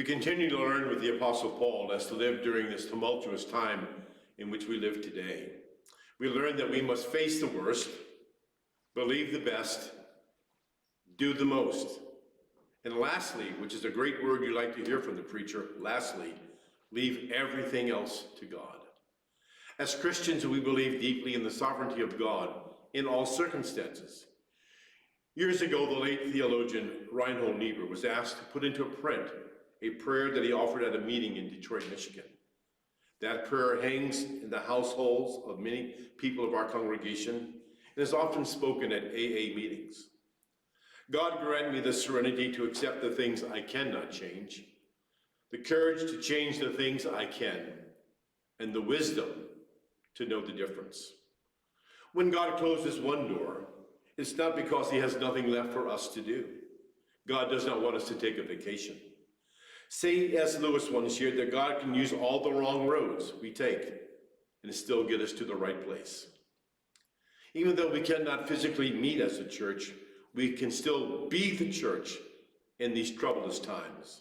We continue to learn with the Apostle Paul as to live during this tumultuous time in which we live today. We learn that we must face the worst, believe the best, do the most. And lastly, which is a great word you like to hear from the preacher, lastly, leave everything else to God. As Christians, we believe deeply in the sovereignty of God in all circumstances. Years ago, the late theologian Reinhold Niebuhr was asked to put into print a prayer that he offered at a meeting in Detroit, Michigan. That prayer hangs in the households of many people of our congregation and is often spoken at AA meetings. God grant me the serenity to accept the things I cannot change, the courage to change the things I can, and the wisdom to know the difference. When God closes one door, it's not because he has nothing left for us to do. God does not want us to take a vacation. C.S. Lewis once shared that God can use all the wrong roads we take and still get us to the right place. Even though we cannot physically meet as a church, we can still be the church in these troublous times.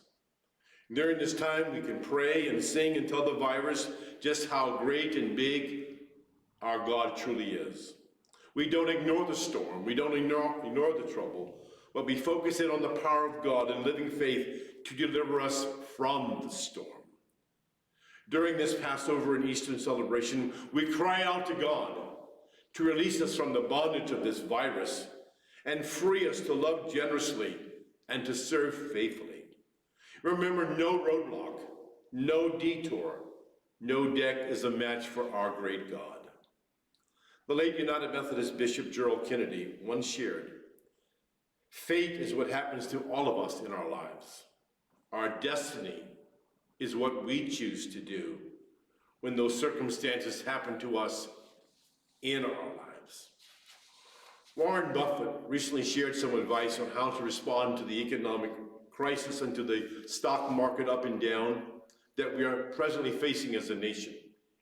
During this time, we can pray and sing and tell the virus just how great and big our God truly is. We don't ignore the storm, we don't ignore the trouble, but we focus in on the power of God and living faith to deliver us from the storm. During this Passover and Easter celebration, we cry out to God to release us from the bondage of this virus and free us to love generously and to serve faithfully. Remember, no roadblock, no detour, no deck is a match for our great God. The late United Methodist Bishop Gerald Kennedy once shared, "Fate is what happens to all of us in our lives. Our destiny is what we choose to do when those circumstances happen to us in our lives." Warren Buffett recently shared some advice on how to respond to the economic crisis and to the stock market up and down that we are presently facing as a nation.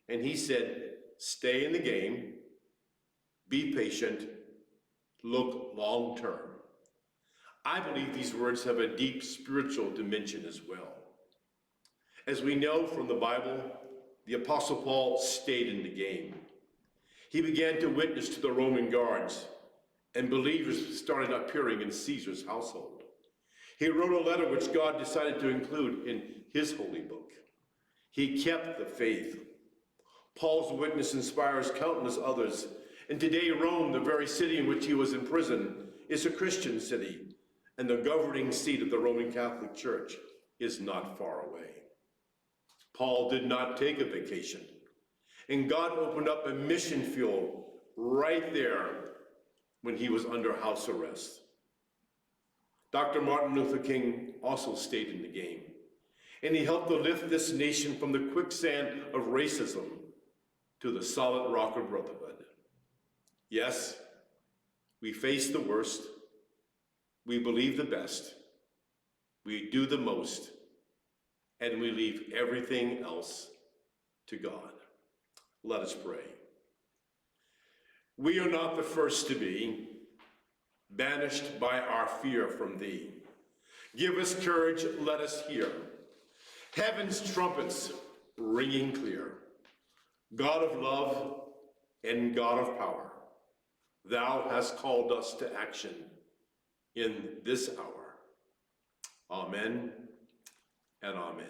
And he said, stay in the game, be patient, look long term. I believe these words have a deep spiritual dimension as well. As we know from the Bible, the Apostle Paul stayed in the game. He began to witness to the Roman guards, and believers started appearing in Caesar's household. He wrote a letter which God decided to include in his holy book. He kept the faith. Paul's witness inspires countless others, and today Rome, the very city in which he was in prison, is a Christian city, and the governing seat of the Roman Catholic Church is not far away. Paul did not take a vacation, and God opened up a mission field right there when he was under house arrest. Dr. Martin Luther King also stayed in the game, and he helped to lift this nation from the quicksand of racism to the solid rock of brotherhood. Yes, we face the worst, we believe the best, we do the most, and we leave everything else to God. Let us pray. We are not the first to be banished by our fear from thee. Give us courage, let us hear heaven's trumpets ringing clear. God of love and God of power, thou hast called us to action in this hour. Amen and amen.